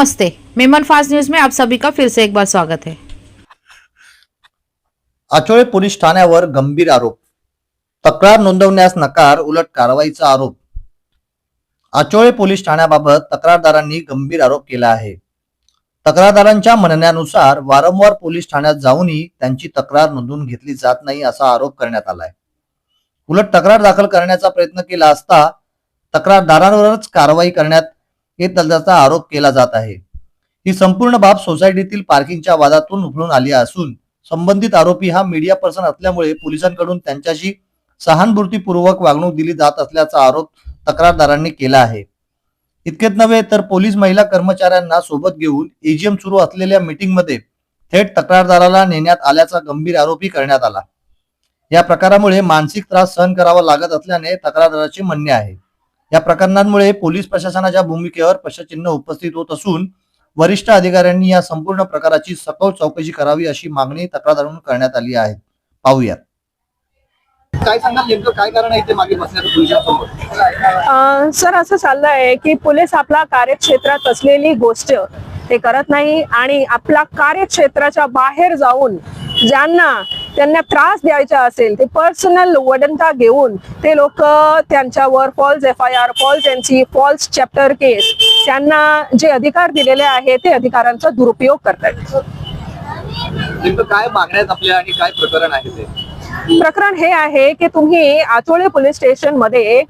नमस्ते, Memon fast news में आप सभी का फिर से एक बार स्वागत है। आचोळे पोलीस ठाण्यावर गंभीर आरोप, तक्रार नोंदवण्यास नकार, उलट कारवाईचा आरोप। आचोळे पोलीस ठाण्याबाबत तक्रारदारांनी गंभीर आरोप केला आहे। तक्रारदारांच्या म्हणण्यानुसार वारंवार पोलीस ठाण्यात जाऊनही त्यांची तक्रार नोंदवून घेतली जात नाही असा आरोप करण्यात आलाय। उलट तक्रार दाखल करण्याचा प्रयत्न केला असता तक्रारदारांवरच कारवाई करण्यात येत असल्याचा आरोप केला जात आहे। ही संपूर्ण बाब सोसायटीतील पार्किंगच्या वादातून उफळून आली असून संबंधित आरोपी हा मीडिया पर्सन असल्यामुळे पोलिसांकडून त्यांच्याशी सहानुभूतीपूर्वक वागणूक दिली जात असल्याचा आरोप तक्रारदारांनी केला आहे। इतकेच नव्हे तर पोलीस महिला कर्मचाऱ्यांना सोबत घेऊन एजीएम सुरू असलेल्या मीटिंगमध्ये थेट तक्रारदाराला नेण्यात आल्याचा गंभीर आरोपही करण्यात आला। या प्रकारामुळे मानसिक त्रास सहन करावा लागत असल्याने तक्रारदाराचे म्हणणे आहे। या प्रकरणांमुळे पोलीस प्रशासनाच्या भूमिकेवर प्रश्नचिन्ह उपस्थित होत असून वरिष्ठ अधिकाऱ्यांनी या संपूर्ण प्रकाराची सखोल चौकशी करावी अशी मागणी तक्रारदारांकडून करण्यात आली आहे। पाहूयात काय सांगाल, नेमकं काय कारण आहे ते मागे बसण्याचं तुमच्यासमोर? सर, असं चाललंय की पोलीस आपला कार्यक्षेत्रात असलेली गोष्ट ते करत नाही आणि आपल्या कार्यक्षेत्राच्या बाहेर जाऊन त्यांना त्रास द्यायचा असेल ते पर्सनल वदंता घेऊन ते लोक त्यांच्यावर false FIR, false NC, false chapter case, त्यांना जे अधिकार दिलेले आहे ते अधिकारांचा दुरुपयोग करतात। नेमकं काय मागण्यात आपल्या आणि काय प्रकरण आहे ते? प्रकरण हे आहे की तुम्ही आचोळे पोलीस स्टेशन मध्ये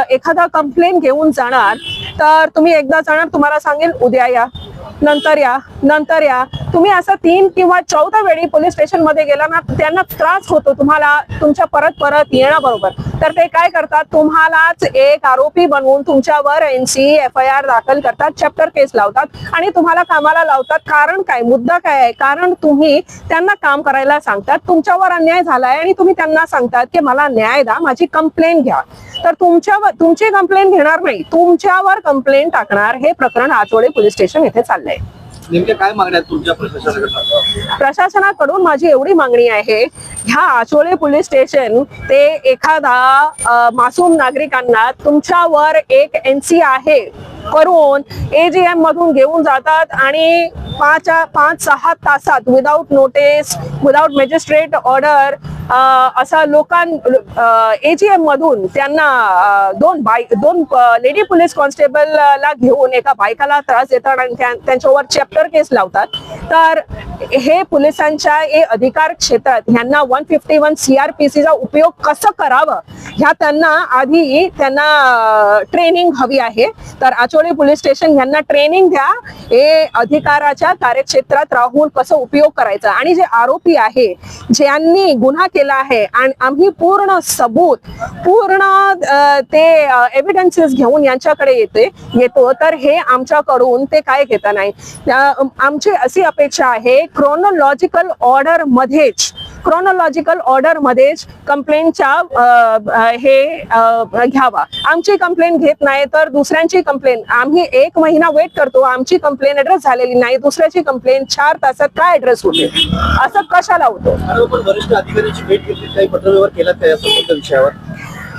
एखादा कंप्लेंट घेऊन जाणार तर तुम्ही एकदा जाणार, तुम्हाला सांगेल उद्या या, नंतर या, तुम्ही असं 3 किंवा 4थ्या वेळी पोलीस स्टेशन मध्ये गेला ना, त्यांना त्रास होतो तुम्हाला तुमच्या परत येण्याबरोबर, तर ते काय करतात, तुम्हालाच एक आरोपी बनवून तुमच्यावर NC FIR दाखल करतात, चॅप्टर केस लावतात आणि तुम्हाला कामाला लावतात। कारण काय, मुद्दा काय आहे? कारण तुम्ही त्यांना काम करायला सांगतात, तुमच्यावर अन्याय झालाय आणि तुम्ही त्यांना सांगतात की मला न्याय द्या, माझी कंप्लेंट घ्या, तर तुमची कंप्लेंट घेणार नाही, तुमच्यावर कंप्लेंट टाकणार। हे प्रकरण आचोळे पोलीस स्टेशन येथे चाललंय। नेमक्या काय मागण्या आहेत तुमच्या प्रशासनाकडून? प्रशासनाकडून माझी एवढी मागणी आहे, ह्या आचोळे पोलीस स्टेशन ते एखादा मासूम नागरिकांना तुमच्यावर एक NC आहे करून AGM मधून घेऊन जातात आणि 5-6 तासात without notice, without magistrate order असा AGM मधून त्यांना दोन लेडी पोलीस कॉन्स्टेबलला घेऊन एका बायकाला त्रास देतात आणि त्यांच्यावर चॅप्टर केस लावतात। तर हे पोलिसांच्या अधिकार क्षेत्रात ह्यांना 151 CRPCचा उपयोग कसं करावं ह्या त्यांना ट्रेनिंग हवी आहे। तर आचोळे पोलीस स्टेशन ह्यांना ट्रेनिंग द्या, हे अधिकाराच्या कार्यक्षेत्रात राहून कसं उपयोग करायचा। आणि जे आरोपी आहे, ज्यांनी गुन्हा केला आहे आणि आम्ही पूर्ण सबूत, ते एव्हिडन्सेस घेऊन यांच्याकडे येतो, तर हे आमच्याकडून ते काय घेता नाही। आमची अशी अपेक्षा आहे क्रोनॉलॉजिकल ऑर्डर मध्येच कंप्लेंटच्या घ्यावा। आमची कंप्लेंट घेत नाही तर दुसऱ्यांची कंप्लेंट, आम्ही 1 महिना वेट करतो, आमची कंप्लेंट ऍड्रेस झालेली नाही, दुसऱ्याची कंप्लेंट 4 तासात काय ऍड्रेस होते, असं कशाला होतो? वरिष्ठ अधिकाऱ्यांची भेट घेतली, काही पत्रव्यवहार केला त्या विषयावर?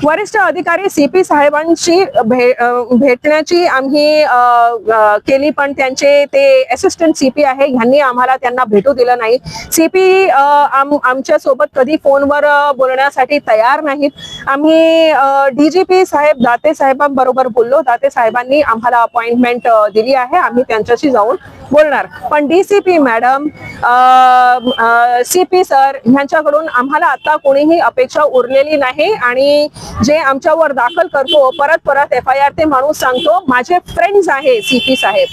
वरिष्ठ अधिकारी CP साहेबांशी भेटण्याची आम्ही केली, पण त्यांचे ते असिस्टंट CP आहे, ह्यांनी आम्हाला त्यांना भेटू दिलं नाही। CP आमच्या सोबत कधी फोनवर बोलण्यासाठी तयार नाहीत। आम्ही DGP साहेब दाते साहेबांबरोबर बोललो, दाते साहेबांनी आम्हाला अपॉइंटमेंट दिली आहे, आम्ही त्यांच्याशी जाऊन बोलणार। पण DCP मॅडम, CP सर ह्यांच्याकडून आम्हाला आता कोणीही अपेक्षा उरलेली नाही आणि जे आमच्यावर दाखल करतो परत FIR ते माणूस सांगतो माझे फ्रेंड्स आहे CP साहेब।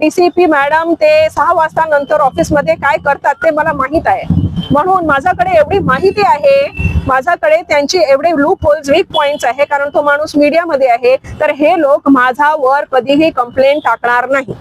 DCP मॅडम ते 6 वाजता नंतर ऑफिस मध्ये काय करतात ते मला माहित आहे, म्हणून माझ्याकडे एवढी माहिती आहे, माझ्याकडे त्यांची एवढे लूप होल्स, वीक पॉइंट्स आहे, कारण तो माणूस मीडियामध्ये आहे, तर हे लोक माझ्यावर कधीही कंप्लेंट टाकणार नाही।